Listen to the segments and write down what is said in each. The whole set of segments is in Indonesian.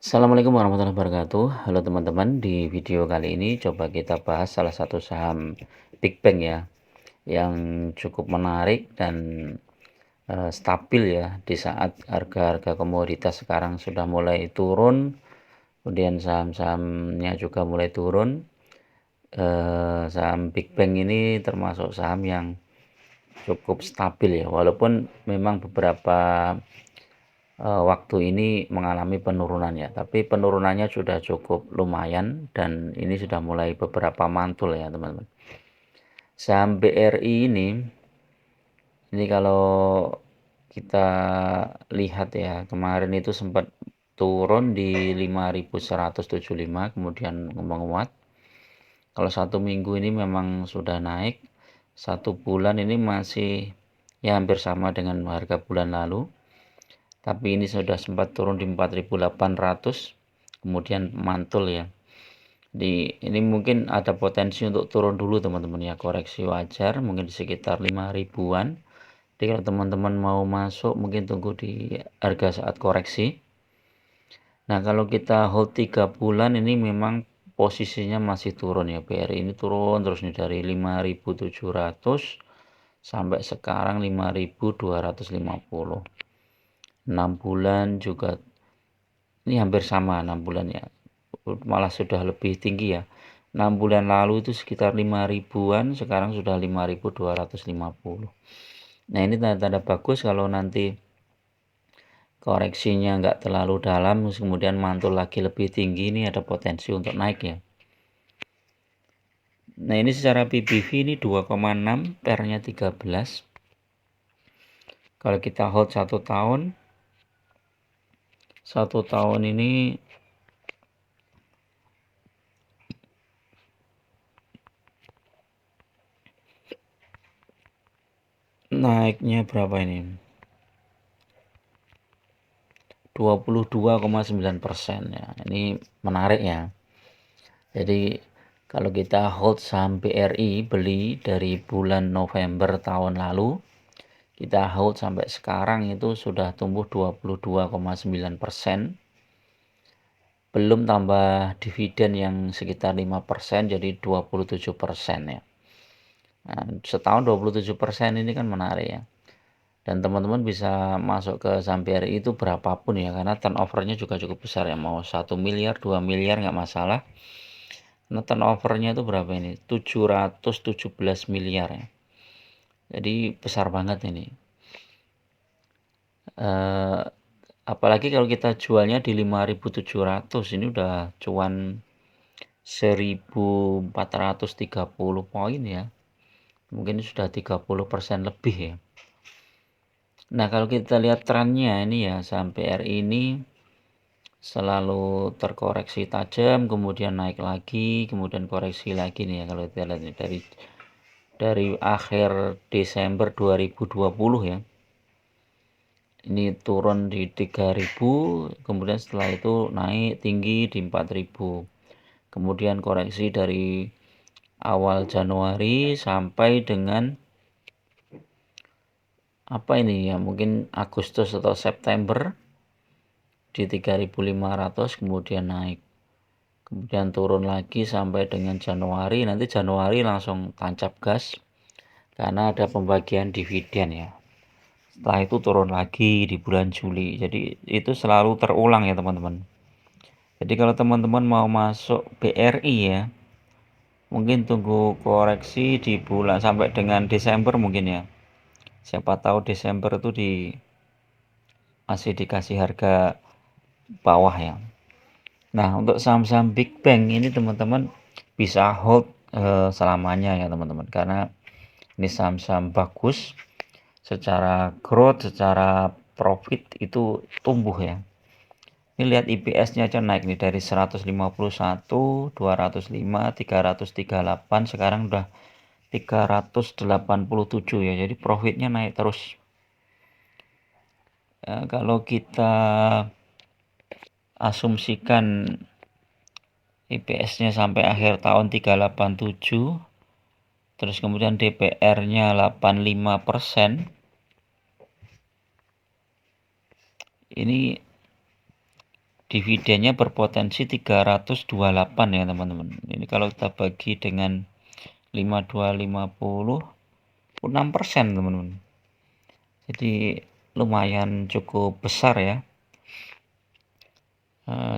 Assalamualaikum warahmatullahi wabarakatuh. Halo teman-teman, di video kali ini coba kita bahas salah satu saham Big Bang ya, yang cukup menarik dan stabil ya di saat harga-harga komoditas sekarang sudah mulai turun, kemudian saham-sahamnya juga mulai turun. Saham Big Bang ini termasuk saham yang cukup stabil ya, walaupun memang beberapa waktu ini mengalami penurunan ya, tapi penurunannya sudah cukup lumayan dan ini sudah mulai beberapa mantul ya teman-teman. Saham BRI ini kalau kita lihat ya, kemarin itu sempat turun di 5.175 kemudian menguat. Kalau 1 minggu ini memang sudah naik, 1 bulan ini masih ya hampir sama dengan harga bulan lalu. Tapi ini sudah sempat turun di 4.800, kemudian mantul ya. Ini mungkin ada potensi untuk turun dulu teman-teman ya, koreksi wajar mungkin di sekitar 5 ribuan. Jadi kalau teman-teman mau masuk mungkin tunggu di harga saat koreksi. Nah kalau kita hold 3 bulan ini memang posisinya masih turun ya, BRI ini turun terus nih dari 5.700 sampai sekarang 5.250. 6 bulan juga ini hampir sama 6 bulan ya, malah sudah lebih tinggi ya. 6 bulan lalu itu sekitar 5 ribuan, sekarang sudah 5.250. Nah ini tanda-tanda bagus kalau nanti koreksinya nggak terlalu dalam, kemudian mantul lagi lebih tinggi, ini ada potensi untuk naik ya. Nah ini secara PBV ini 2,6, pernya 13. Kalau kita hold 1 tahun ini naiknya berapa ini? 22,9% ya. Ini menarik ya. Jadi kalau kita hold saham BRI beli dari bulan November tahun lalu, kita hold sampai sekarang itu sudah tumbuh 22,9%. Belum tambah dividen yang sekitar 5%, jadi 27% ya. Nah, setahun 27% ini kan menarik ya. Dan teman-teman bisa masuk ke saham BRI itu berapapun ya, karena turnovernya juga cukup besar ya, mau 1 miliar 2 miliar nggak masalah. Nah turnovernya itu berapa ini, 717 miliar ya, jadi besar banget ini. Apalagi kalau kita jualnya di 5.700, ini udah cuan 1.430 poin ya, mungkin sudah 30% lebih ya. Nah kalau kita lihat trennya ini ya, sampai RI ini selalu terkoreksi tajam, kemudian naik lagi, kemudian koreksi lagi nih ya. Kalau kita lihat nih, dari akhir Desember 2020 ya, ini turun di 3.000, kemudian setelah itu naik tinggi di 4.000, kemudian koreksi dari awal Januari sampai dengan apa ini ya, mungkin Agustus atau September di 3.500, kemudian naik, kemudian turun lagi sampai dengan Januari. Nanti Januari langsung tancap gas karena ada pembagian dividen ya. Setelah itu turun lagi di bulan Juli. Jadi itu selalu terulang ya teman-teman. Jadi kalau teman-teman mau masuk BRI ya, mungkin tunggu koreksi di bulan sampai dengan Desember mungkin ya. Siapa tahu Desember itu masih dikasih harga bawah ya. Nah untuk saham-saham Big Bang ini teman-teman bisa hold selamanya ya teman-teman, karena ini saham-saham bagus, secara growth, secara profit itu tumbuh ya. Ini lihat IPS-nya aja naik nih dari 151, 205, 338, sekarang udah 387 ya. Jadi profitnya naik terus. Kalau kita asumsikan IPS-nya sampai akhir tahun 387, terus kemudian DPR-nya 85%, ini dividennya berpotensi 328 ya teman-teman. Ini kalau kita bagi dengan 5250, 6% teman-teman. Jadi lumayan cukup besar ya.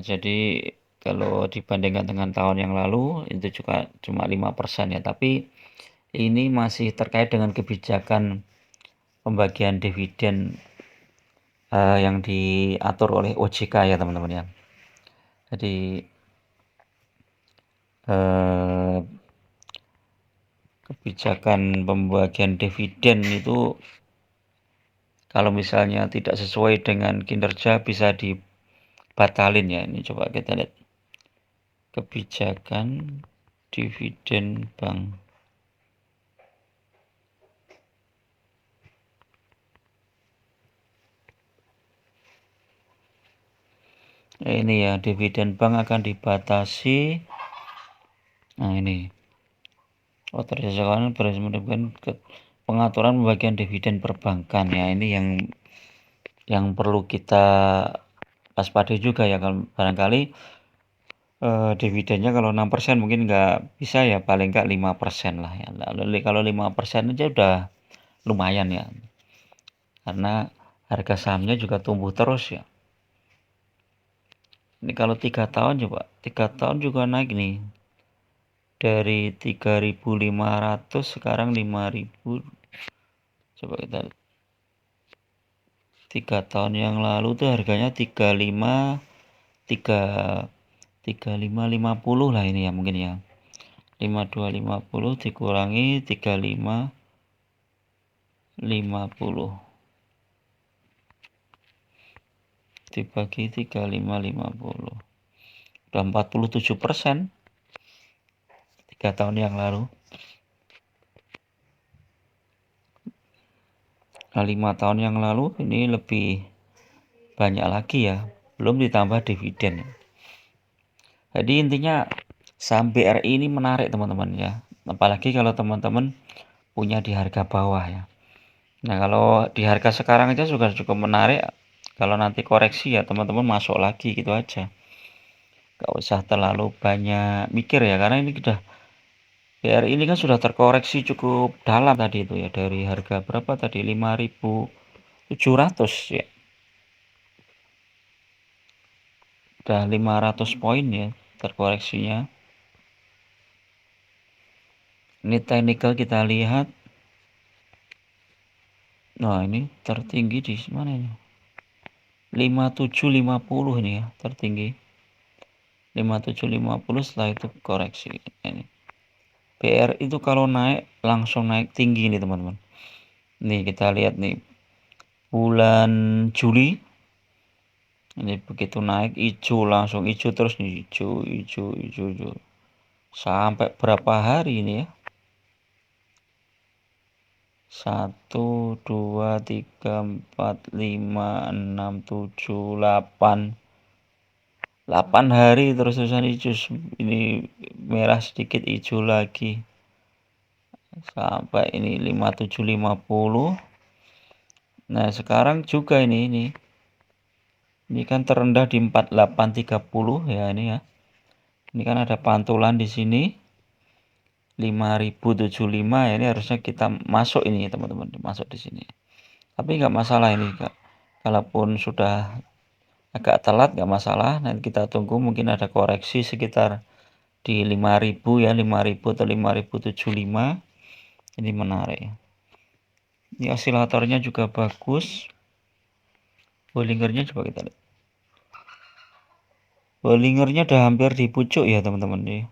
Jadi kalau dibandingkan dengan tahun yang lalu itu juga cuma 5% ya, tapi ini masih terkait dengan kebijakan pembagian dividen yang diatur oleh OJK ya teman-teman ya. Jadi kebijakan pembagian dividen itu kalau misalnya tidak sesuai dengan kinerja bisa dibatalin ya. Ini coba kita lihat kebijakan dividen bank. Ini ya, dividen bank akan dibatasi. Nah ini otorisasi menerbitkan pengaturan pembagian dividen perbankan ya. Ini yang perlu kita waspadai juga ya, kalau barangkali dividennya kalau 6% mungkin nggak bisa ya, paling nggak 5% lah ya. Lalu kalau 5% aja udah lumayan ya, karena harga sahamnya juga tumbuh terus ya. Ini kalau 3 tahun coba, 3 tahun juga naik nih, dari 3.500 sekarang 5.000. Coba kita lihat. 3 tahun yang lalu tuh harganya 3550 lah ini ya, mungkin ya. 5250 dikurangi 3550 dibagi 3550, udah 47% 3 tahun yang lalu. Nah 5 tahun yang lalu ini lebih banyak lagi ya, belum ditambah dividen. Jadi intinya saham BRI ini menarik teman-teman ya, apalagi kalau teman-teman punya di harga bawah ya. Nah kalau di harga sekarang aja juga cukup menarik. Kalau nanti koreksi ya teman-teman masuk lagi gitu aja, gak usah terlalu banyak mikir ya, karena ini udah BRI ini kan sudah terkoreksi cukup dalam tadi itu ya, dari harga berapa tadi, 5.700 ya, udah 500 poin ya terkoreksinya. Ini technical kita lihat. Nah ini tertinggi di mana ini, 5750 ini ya tertinggi, 5750. Setelah itu koreksi. Ini BR itu kalau naik langsung naik tinggi nih teman-teman. Nih kita lihat nih bulan Juli ini begitu naik hijau, langsung hijau terus nih, hijau sampai berapa hari ini ya, 1 2 3 4 5 6 7 8 hari terus-terusan hijau. Ini merah sedikit hijau lagi sampai ini 5750. Nah sekarang juga ini kan terendah di 4830 ya, ini ya. Ini kan ada pantulan di sini 5075 ya, ini harusnya kita masuk ini teman-teman, masuk di sini. Tapi nggak masalah ini Kak. Kalaupun sudah agak telat nggak masalah, nanti kita tunggu mungkin ada koreksi sekitar di 5000 ya, 5000 atau 5075. Ini menarik. Ini osilatornya juga bagus. Bollingernya coba kita lihat. Bollingernya udah hampir di pucuk ya teman-teman nih.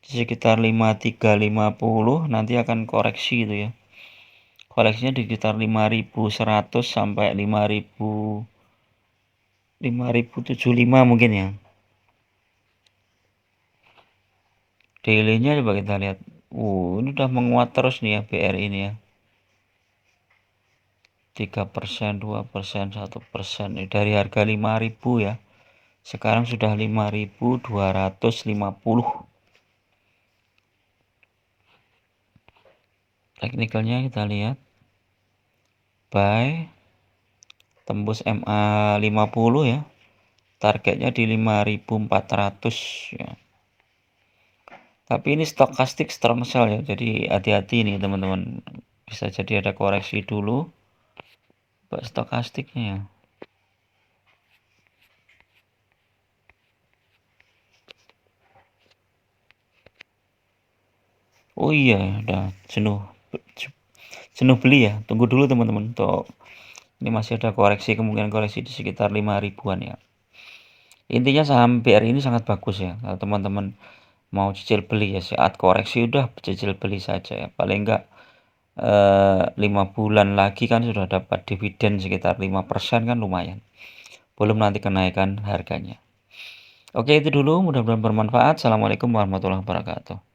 Sekitar 5350 nanti akan koreksi itu ya. Koleksinya di sekitar 5100 sampai 5075 mungkin ya. Daily-nya coba kita lihat. Ini udah menguat terus nih ya BRI ini ya. 3%, 2%, 1%. Dari harga 5000 ya. Sekarang sudah 5250. Teknikalnya kita lihat. Buy tembus MA 50 ya. targetnya di 5.400 ya. Tapi ini stokastik strong sell ya, jadi hati-hati nih teman-teman. Bisa jadi ada koreksi dulu buat stokastiknya ya. Oh iya, udah jenuh beli ya. Tunggu dulu teman-teman. Ini masih ada koreksi, kemungkinan koreksi di sekitar 5 ribuan ya. Intinya saham BRI ini sangat bagus ya. Kalau teman-teman mau cicil beli ya, saat koreksi udah cicil beli saja ya. Paling enggak 5 bulan lagi kan sudah dapat dividen sekitar 5% kan lumayan. Belum nanti kenaikan harganya. Oke, itu dulu, mudah-mudahan bermanfaat. Assalamualaikum warahmatullahi wabarakatuh.